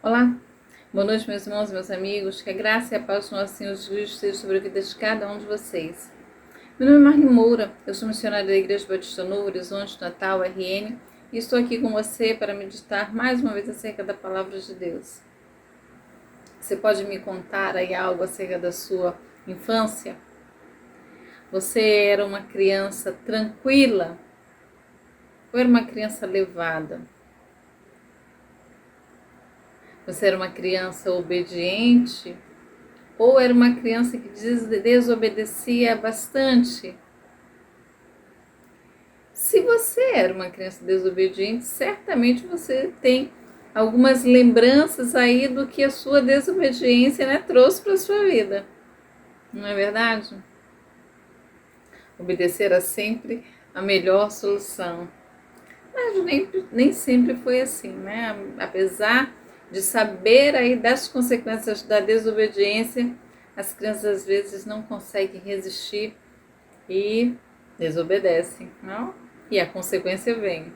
Olá, boa noite meus irmãos e meus amigos, que a graça e a paz do nosso Senhor Jesus esteja sobre a vida de cada um de vocês. Meu nome é Marli Moura, eu sou missionária da Igreja Batista Novo Horizonte, Natal, RN, e estou aqui com você para meditar mais uma vez acerca da Palavra de Deus. Você pode me contar aí algo acerca da sua infância? Você era uma criança tranquila ou era uma criança levada? Você era uma criança obediente ou era uma criança que desobedecia bastante? Se você era uma criança desobediente, certamente você tem algumas lembranças aí do que a sua desobediência, trouxe para a sua vida. Não é verdade? Obedecer era sempre a melhor solução. Mas nem sempre foi assim, né? Apesar de saber aí das consequências da desobediência, as crianças às vezes não conseguem resistir e desobedecem, não? E a consequência vem.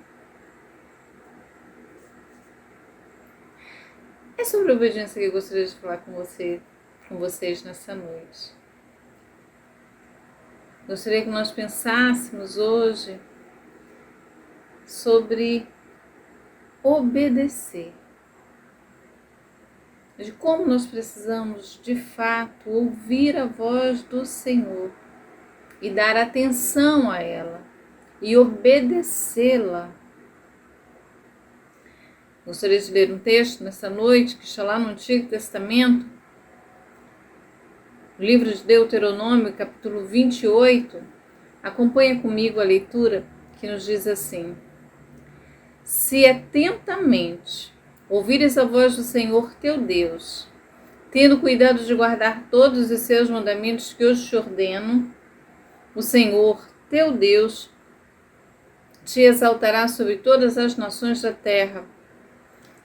É sobre a obediência que eu gostaria de falar com vocês nessa noite. Gostaria que nós pensássemos hoje sobre obedecer. De como nós precisamos, de fato, ouvir a voz do Senhor e dar atenção a ela e obedecê-la. Gostaria de ler um texto nessa noite que está lá no Antigo Testamento, o livro de Deuteronômio, capítulo 28. Acompanha comigo a leitura que nos diz assim: Se atentamente ouvires a voz do Senhor teu Deus, tendo cuidado de guardar todos os seus mandamentos que hoje te ordeno, o Senhor teu Deus te exaltará sobre todas as nações da terra.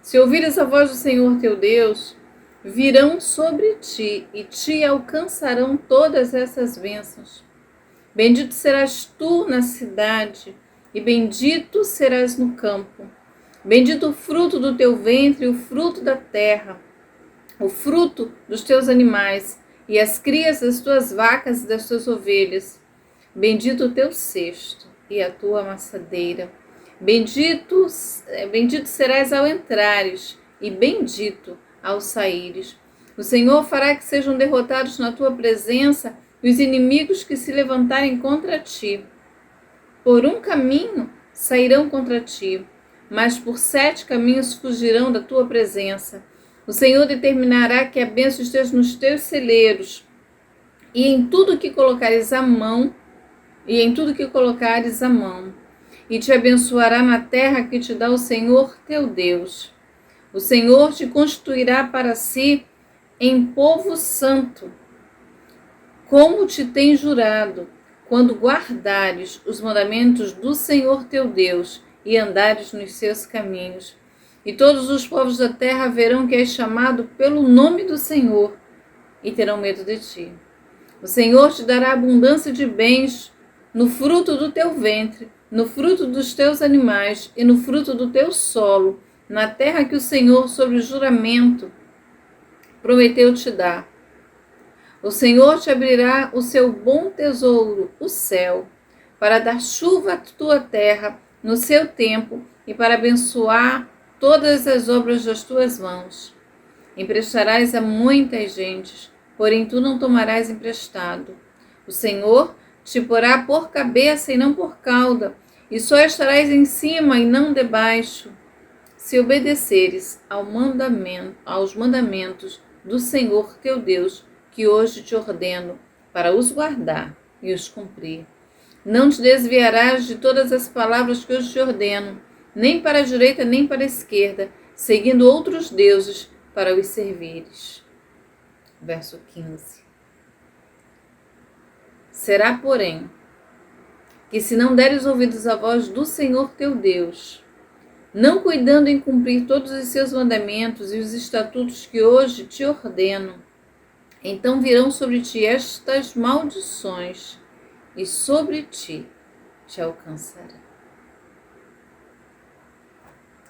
Se ouvires a voz do Senhor teu Deus, virão sobre ti e te alcançarão todas essas bênçãos. Bendito serás tu na cidade e bendito serás no campo. Bendito o fruto do teu ventre e o fruto da terra, o fruto dos teus animais e as crias das tuas vacas e das tuas ovelhas. Bendito o teu cesto e a tua amassadeira. Bendito serás ao entrares e bendito ao saíres. O Senhor fará que sejam derrotados na tua presença os inimigos que se levantarem contra ti. Por um caminho sairão contra ti, mas por 7 caminhos fugirão da tua presença. O Senhor determinará que a bênção esteja nos teus celeiros e em tudo que colocares a mão, e te abençoará na terra que te dá o Senhor teu Deus. O Senhor te constituirá para si em povo santo, como te tem jurado, quando guardares os mandamentos do Senhor teu Deus e andares nos seus caminhos. E todos os povos da terra verão que és chamado pelo nome do Senhor e terão medo de ti. O Senhor te dará abundância de bens no fruto do teu ventre, no fruto dos teus animais e no fruto do teu solo, na terra que o Senhor, sob juramento, prometeu te dar. O Senhor te abrirá o seu bom tesouro, o céu, para dar chuva à tua terra no seu tempo e para abençoar todas as obras das tuas mãos. Emprestarás a muitas gentes, porém tu não tomarás emprestado. O Senhor te porá por cabeça e não por cauda, e só estarás em cima e não debaixo, se obedeceres aos mandamentos do Senhor teu Deus, que hoje te ordeno, para os guardar e os cumprir. Não te desviarás de todas as palavras que hoje te ordeno, nem para a direita nem para a esquerda, seguindo outros deuses para os servires. Verso 15. Será, porém, que se não deres ouvidos à voz do Senhor teu Deus, não cuidando em cumprir todos os seus mandamentos e os estatutos que hoje te ordeno, então virão sobre ti estas maldições e sobre ti te alcançará.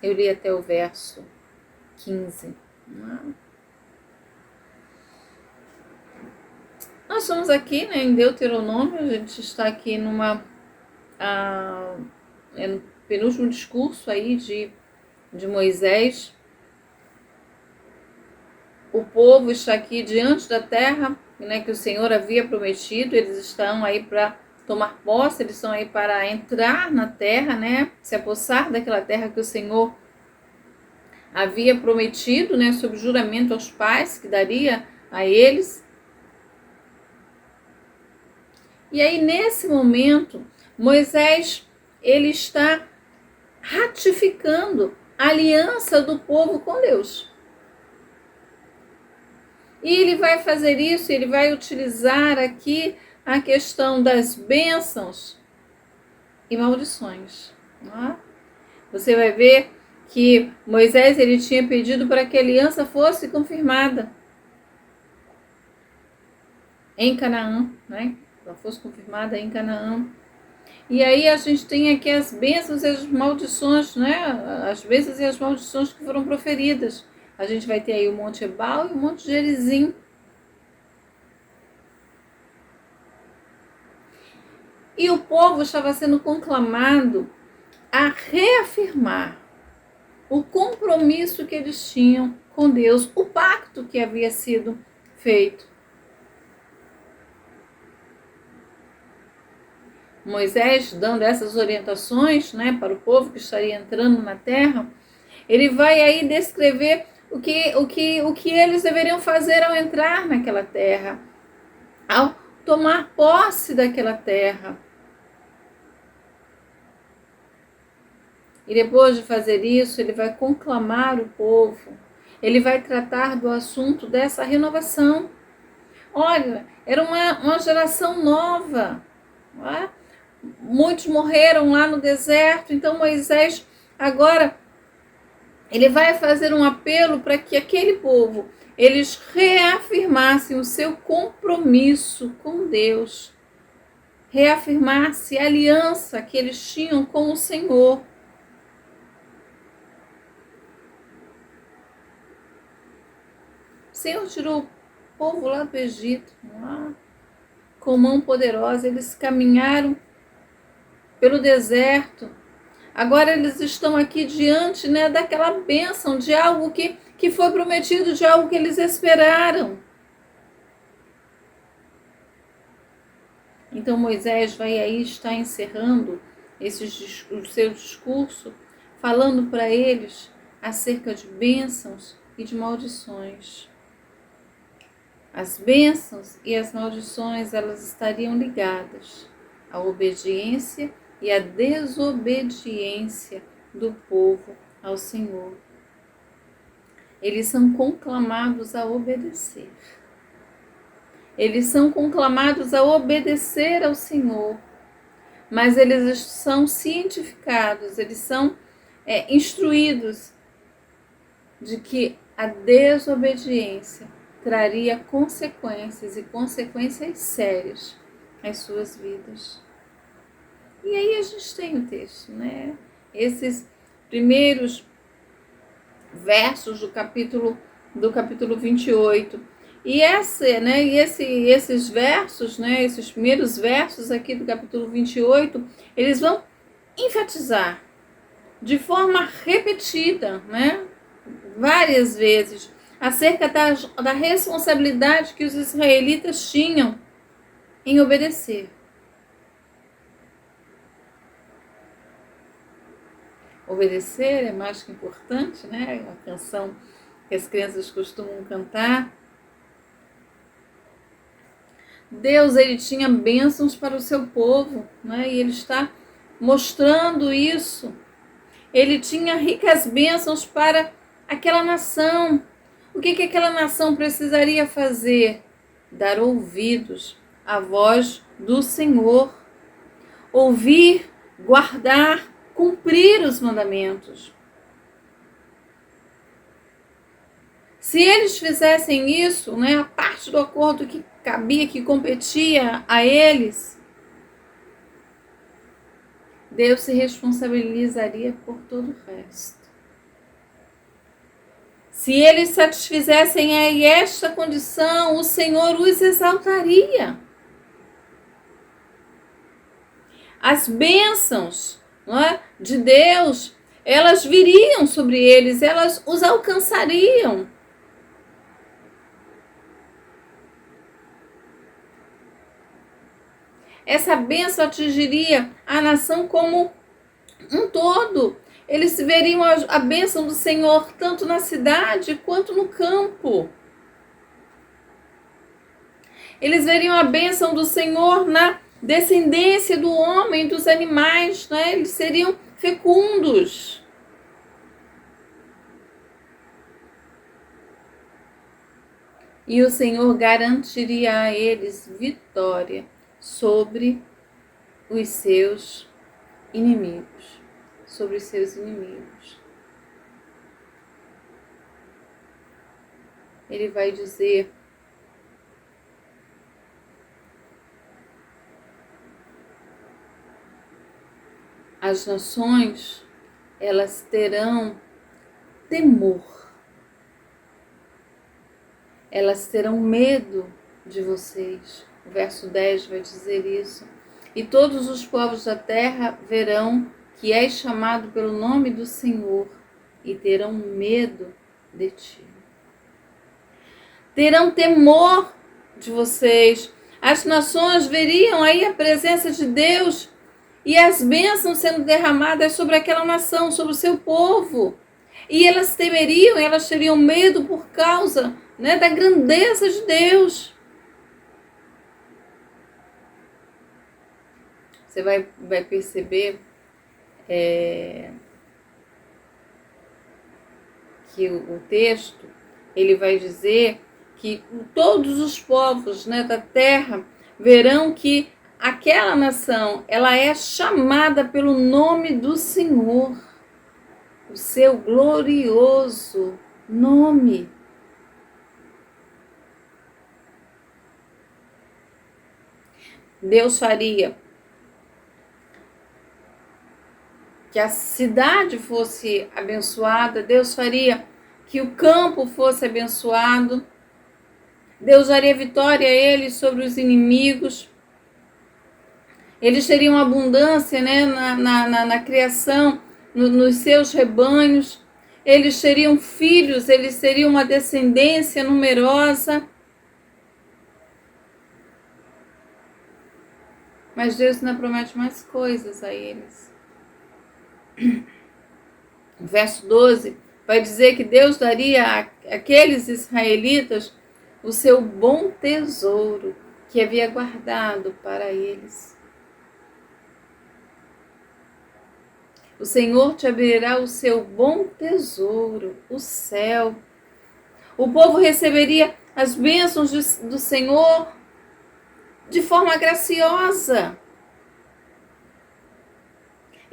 Eu li até o verso 15. Nós estamos aqui, né, em Deuteronômio, a gente está aqui no penúltimo discurso aí de Moisés. O povo está aqui diante da terra, né, que o Senhor havia prometido. Eles estão aí para tomar posse, eles estão aí para entrar na terra, né, se apossar daquela terra que o Senhor havia prometido, né, sob juramento aos pais que daria a eles. E aí, nesse momento, Moisés, ele está ratificando a aliança do povo com Deus. E ele vai fazer isso, ele vai utilizar aqui a questão das bênçãos e maldições. Não? Você vai ver que Moisés, ele tinha pedido para que a aliança fosse confirmada em Canaã, né? Ela fosse confirmada em Canaã. E aí a gente tem aqui as bênçãos e as maldições, né? As bênçãos e as maldições que foram proferidas. A gente vai ter aí o Monte Ebal e o Monte Gerizim. E o povo estava sendo conclamado a reafirmar o compromisso que eles tinham com Deus, o pacto que havia sido feito. Moisés, dando essas orientações, né, para o povo que estaria entrando na terra, ele vai aí descrever o que eles deveriam fazer ao entrar naquela terra, ao tomar posse daquela terra. E depois de fazer isso, ele vai conclamar o povo, ele vai tratar do assunto dessa renovação. Olha, era uma geração nova, não é? Muitos morreram lá no deserto, então Moisés agora ele vai fazer um apelo para que aquele povo, eles reafirmassem o seu compromisso com Deus, reafirmasse a aliança que eles tinham com o Senhor. O Senhor tirou o povo lá do Egito, lá, com mão poderosa, eles caminharam pelo deserto. Agora eles estão aqui diante, né, daquela bênção, de algo que foi prometido, de algo que eles esperaram. Então Moisés vai aí estar encerrando o seu discurso, falando para eles acerca de bênçãos e de maldições. As bênçãos e as maldições, elas estariam ligadas à obediência e à desobediência do povo ao Senhor. Eles são conclamados a obedecer. Eles são conclamados a obedecer ao Senhor, mas eles são cientificados, eles são instruídos de que a desobediência traria consequências e consequências sérias às suas vidas. E aí a gente tem o texto, né? Esses primeiros versos do capítulo 28. E esses versos, né, esses primeiros versos aqui do capítulo 28, eles vão enfatizar de forma repetida, né, várias vezes, acerca da responsabilidade que os israelitas tinham em obedecer. Obedecer é mais que importante, né? Uma canção que as crianças costumam cantar. Deus, ele tinha bênçãos para o seu povo, né? E ele está mostrando isso. Ele tinha ricas bênçãos para aquela nação. O que aquela nação precisaria fazer? Dar ouvidos à voz do Senhor. Ouvir, guardar, cumprir os mandamentos. Se eles fizessem isso, né, a parte do acordo que cabia, que competia a eles, Deus se responsabilizaria por todo o resto. Se eles satisfizessem aí esta condição, o Senhor os exaltaria. As bênçãos, não é, de Deus, elas viriam sobre eles, elas os alcançariam. Essa bênção atingiria a nação como um todo. Eles veriam a bênção do Senhor tanto na cidade quanto no campo. Eles veriam a bênção do Senhor na descendência do homem, dos animais, né? Eles seriam fecundos. E o Senhor garantiria a eles vitória sobre os seus inimigos. Sobre os seus inimigos. Ele vai dizer: as nações, elas terão temor. Elas terão medo de vocês. O verso 10 vai dizer isso. E todos os povos da terra verão que és chamado pelo nome do Senhor e terão medo de ti. Terão temor de vocês. As nações veriam aí a presença de Deus e as bênçãos sendo derramadas sobre aquela nação, sobre o seu povo. E elas temeriam, elas teriam medo por causa, né, da grandeza de Deus. Você vai perceber que o texto, ele vai dizer que todos os povos, né, da terra verão que aquela nação, ela é chamada pelo nome do Senhor, o seu glorioso nome. Deus faria que a cidade fosse abençoada, Deus faria que o campo fosse abençoado, Deus daria vitória a eles sobre os inimigos, eles teriam abundância, né, na criação, nos seus rebanhos, eles teriam filhos, eles teriam uma descendência numerosa. Mas Deus ainda promete mais coisas a eles. O verso 12 vai dizer que Deus daria àqueles israelitas o seu bom tesouro que havia guardado para eles. O Senhor te abrirá o seu bom tesouro, o céu. O povo receberia as bênçãos do Senhor de forma graciosa.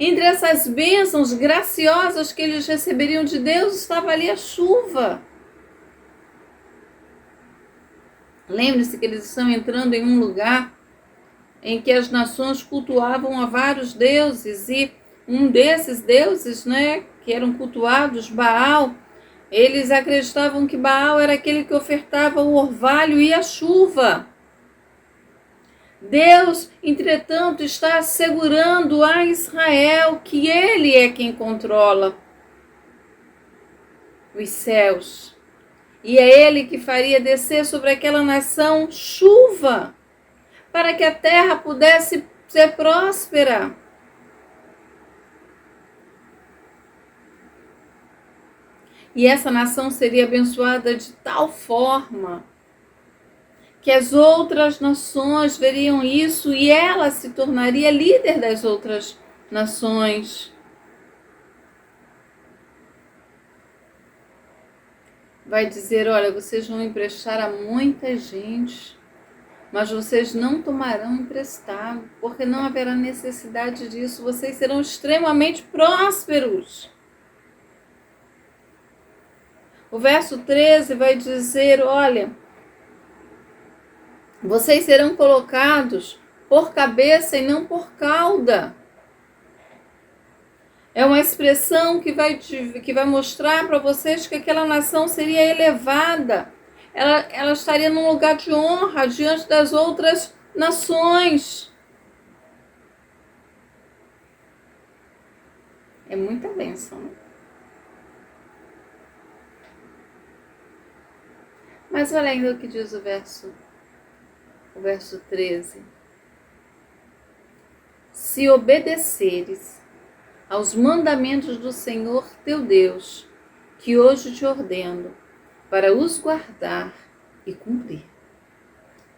Entre essas bênçãos graciosas que eles receberiam de Deus, estava ali a chuva. Lembre-se que eles estão entrando em um lugar em que as nações cultuavam a vários deuses, e um desses deuses, né, que eram cultuados, Baal, eles acreditavam que Baal era aquele que ofertava o orvalho e a chuva. Deus, entretanto, está assegurando a Israel que Ele é quem controla os céus. E é Ele que faria descer sobre aquela nação chuva, para que a terra pudesse ser próspera. E essa nação seria abençoada de tal forma que as outras nações veriam isso e ela se tornaria líder das outras nações. Vai dizer: olha, vocês vão emprestar a muita gente, mas vocês não tomarão emprestado, porque não haverá necessidade disso. Vocês serão extremamente prósperos. O verso 13 vai dizer: olha, vocês serão colocados por cabeça e não por cauda. É uma expressão que vai mostrar para vocês que aquela nação seria elevada. Ela estaria num lugar de honra diante das outras nações. É muita bênção, né? Mas olha ainda o que diz o verso 13. Se obedeceres aos mandamentos do Senhor teu Deus, que hoje te ordeno, para os guardar e cumprir.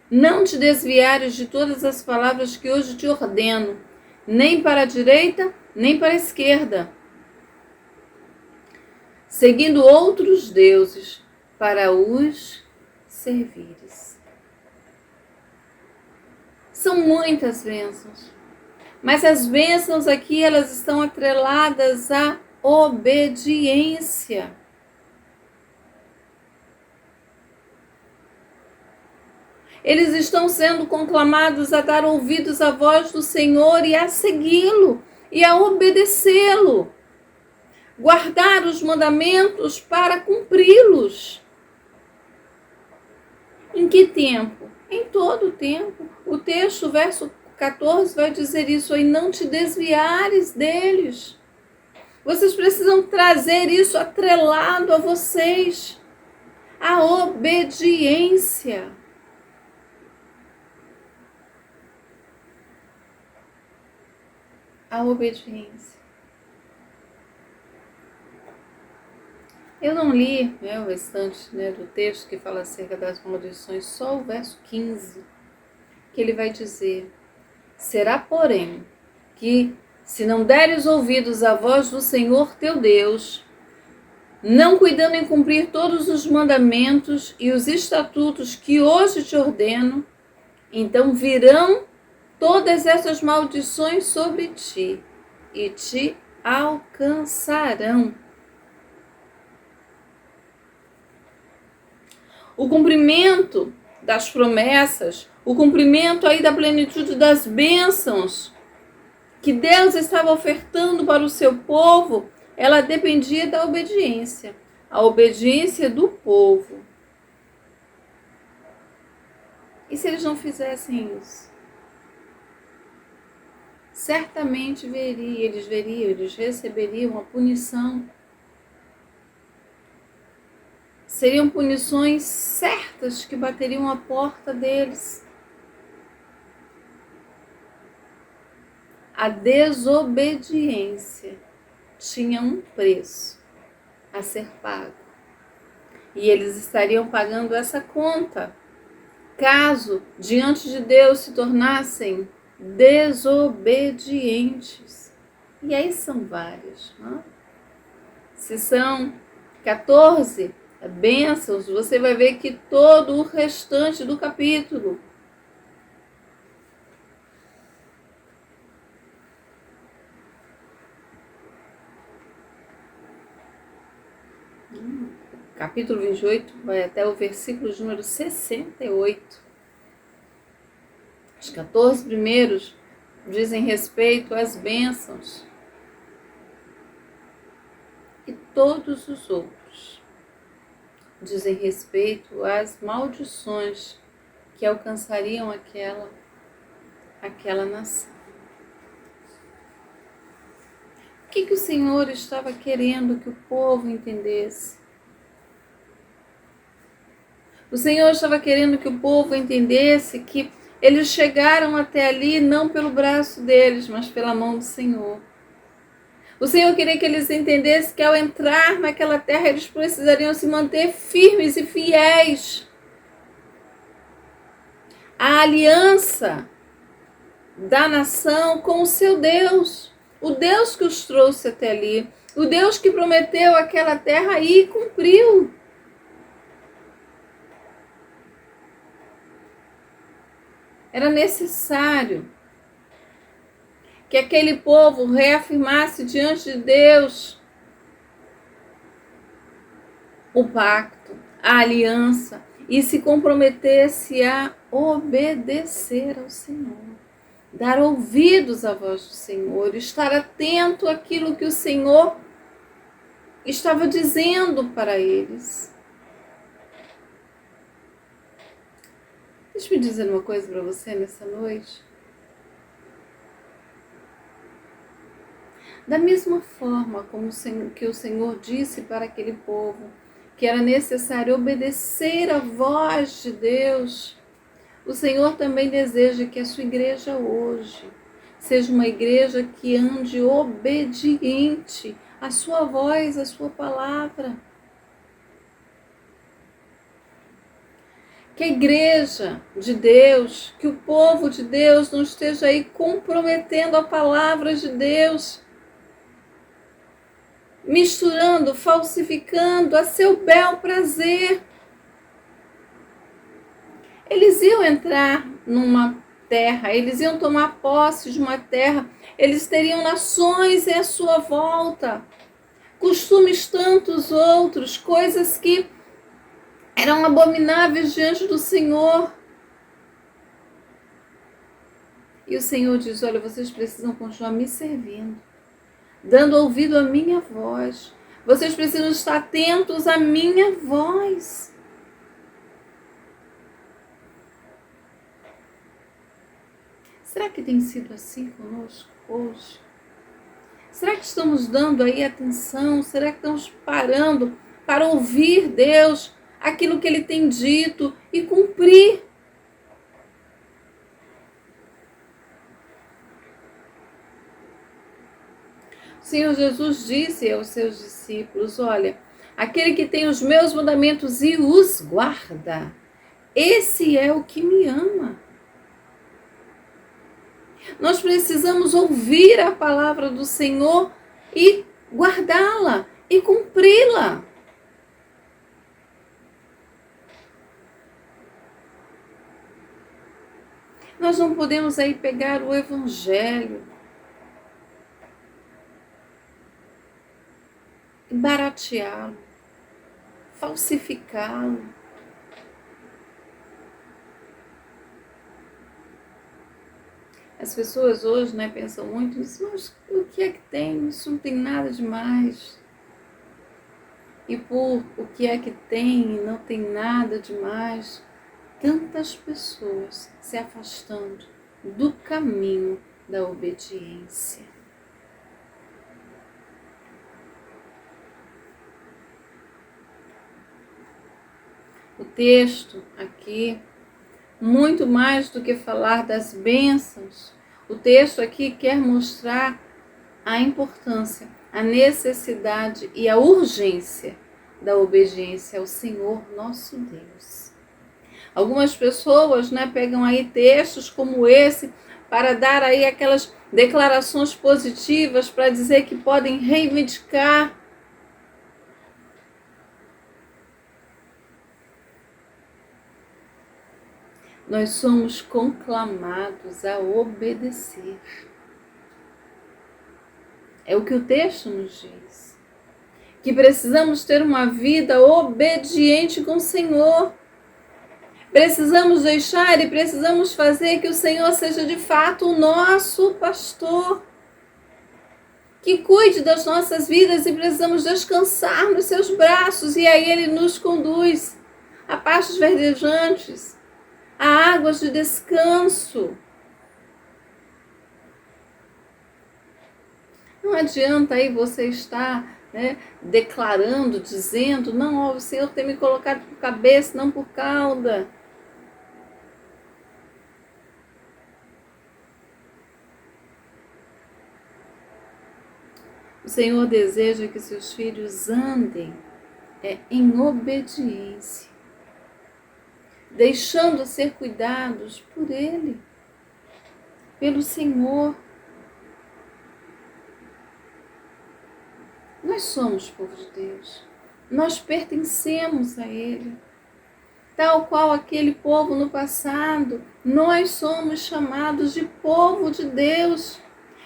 Não te desviares de todas as palavras que hoje te ordeno, nem para a direita, nem para a esquerda, seguindo outros deuses, para os servires. São muitas bênçãos, mas as bênçãos aqui, elas estão atreladas à obediência. Eles estão sendo conclamados a dar ouvidos à voz do Senhor e a segui-lo e a obedecê-lo. Guardar os mandamentos para cumpri-los. Em que tempo? Em todo o tempo. O texto, verso 14, vai dizer isso aí: não te desviares deles. Vocês precisam trazer isso atrelado a vocês. A obediência. A obediência. Eu não li o restante do texto que fala acerca das maldições, só o verso 15, que ele vai dizer: será, porém, que se não deres ouvidos à voz do Senhor teu Deus, não cuidando em cumprir todos os mandamentos e os estatutos que hoje te ordeno, então virão todas essas maldições sobre ti e te alcançarão. O cumprimento das promessas, o cumprimento aí da plenitude das bênçãos que Deus estava ofertando para o seu povo, ela dependia da obediência, a obediência do povo. E se eles não fizessem isso? Certamente eles receberiam a punição. Seriam punições certas que bateriam a porta deles. A desobediência tinha um preço a ser pago. E eles estariam pagando essa conta, caso diante de Deus se tornassem desobedientes. E aí são várias, não? Se são 14 bênçãos, você vai ver que todo o restante do capítulo capítulo 28 vai até o versículo de número 68. Os 14 primeiros dizem respeito às bênçãos e todos os outros dizem respeito às maldições que alcançariam aquela nação. O que o Senhor estava querendo que o povo entendesse? O Senhor estava querendo que o povo entendesse que eles chegaram até ali não pelo braço deles, mas pela mão do Senhor. O Senhor queria que eles entendessem que ao entrar naquela terra, eles precisariam se manter firmes e fiéis à aliança da nação com o seu Deus. O Deus que os trouxe até ali. O Deus que prometeu aquela terra e cumpriu. Era necessário que aquele povo reafirmasse diante de Deus o pacto, a aliança e se comprometesse a obedecer ao Senhor. dar ouvidos à voz do Senhor, estar atento àquilo que o Senhor estava dizendo para eles. Deixa eu dizer uma coisa para você nessa noite. Da mesma forma como que o Senhor disse para aquele povo que era necessário obedecer à voz de Deus, o Senhor também deseja que a sua igreja hoje seja uma igreja que ande obediente à sua voz, à sua palavra. Que a igreja de Deus, que o povo de Deus não esteja aí comprometendo a palavra de Deus, misturando, falsificando a seu bel prazer. Eles iam entrar numa terra, eles iam tomar posse de uma terra, eles teriam nações à sua volta, costumes tantos outros, coisas que eram abomináveis diante do Senhor. E o Senhor diz: olha, vocês precisam continuar me servindo, dando ouvido à minha voz. Vocês precisam estar atentos à minha voz. Será que tem sido assim conosco hoje? Será que estamos dando aí atenção? Será que estamos parando para ouvir Deus, aquilo que Ele tem dito e cumprir? O Senhor Jesus disse aos seus discípulos: olha, aquele que tem os meus mandamentos e os guarda, esse é o que me ama. Nós precisamos ouvir a palavra do Senhor e guardá-la e cumpri-la. Nós não podemos aí pegar o Evangelho e barateá-lo, falsificá-lo. As pessoas hoje, pensam muito nisso, mas o que é que tem? Isso não tem nada demais. E por o que é que tem e não tem nada demais, tantas pessoas se afastando do caminho da obediência. O texto aqui, muito mais do que falar das bênçãos, o texto aqui quer mostrar a importância, a necessidade e a urgência da obediência ao Senhor nosso Deus. Algumas pessoas, pegam aí textos como esse para dar aí aquelas declarações positivas, para dizer que podem reivindicar. Nós somos conclamados a obedecer. É o que o texto nos diz. Que precisamos ter uma vida obediente com o Senhor. Precisamos deixar e precisamos fazer que o Senhor seja de fato o nosso pastor, que cuide das nossas vidas, e precisamos descansar nos seus braços, e aí Ele nos conduz a pastos verdejantes, a águas de descanso. Não adianta aí você estar declarando, dizendo: não, o Senhor tem me colocado por cabeça, não por cauda. O Senhor deseja que seus filhos andem em obediência, deixando ser cuidados por Ele, pelo Senhor. Nós somos povo de Deus, nós pertencemos a Ele. Tal qual aquele povo no passado, nós somos chamados de povo de Deus.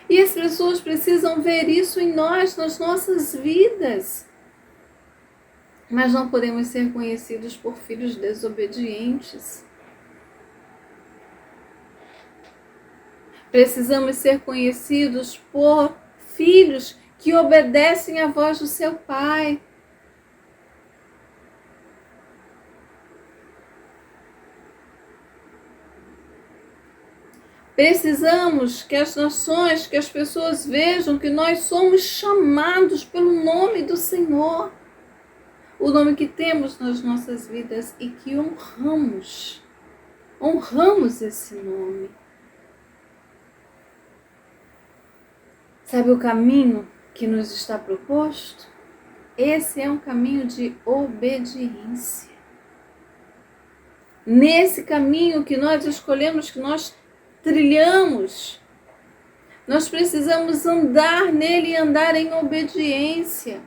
E as pessoas precisam ver isso em nós, nas nossas vidas. Mas não podemos ser conhecidos por filhos desobedientes. Precisamos ser conhecidos por filhos que obedecem à voz do seu Pai. Precisamos que as nações, que as pessoas vejam que nós somos chamados pelo nome do Senhor. O nome que temos nas nossas vidas e que honramos. Honramos esse nome. Sabe o caminho que nos está proposto? Esse é um caminho de obediência. Nesse caminho que nós escolhemos, que nós trilhamos, nós precisamos andar nele e andar em obediência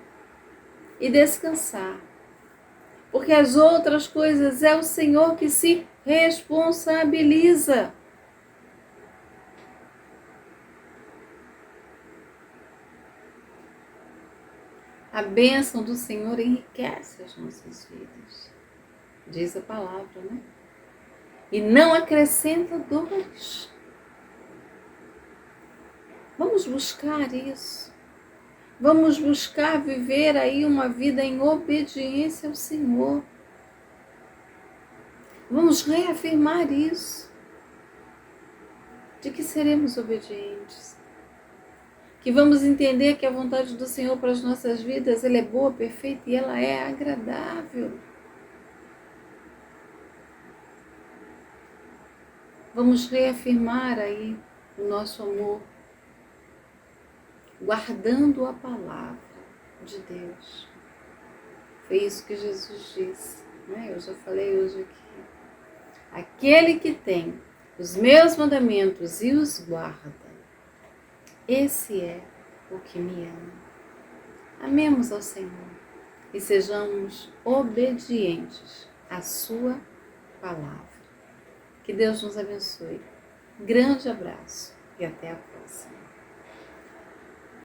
e descansar. Porque as outras coisas é o Senhor que se responsabiliza. A bênção do Senhor enriquece as nossas vidas, diz a palavra, né? E não acrescenta dores. Vamos buscar isso. Vamos buscar viver aí uma vida em obediência ao Senhor. Vamos reafirmar isso, de que seremos obedientes. Que vamos entender que a vontade do Senhor para as nossas vidas, ela é boa, perfeita e ela é agradável. Vamos reafirmar aí o nosso amor, guardando a palavra de Deus. Foi isso que Jesus disse, né? Eu já falei hoje aqui. Aquele que tem os meus mandamentos e os guarda, esse é o que me ama. Amemos ao Senhor e sejamos obedientes à sua palavra. Que Deus nos abençoe. Grande abraço e até a próxima.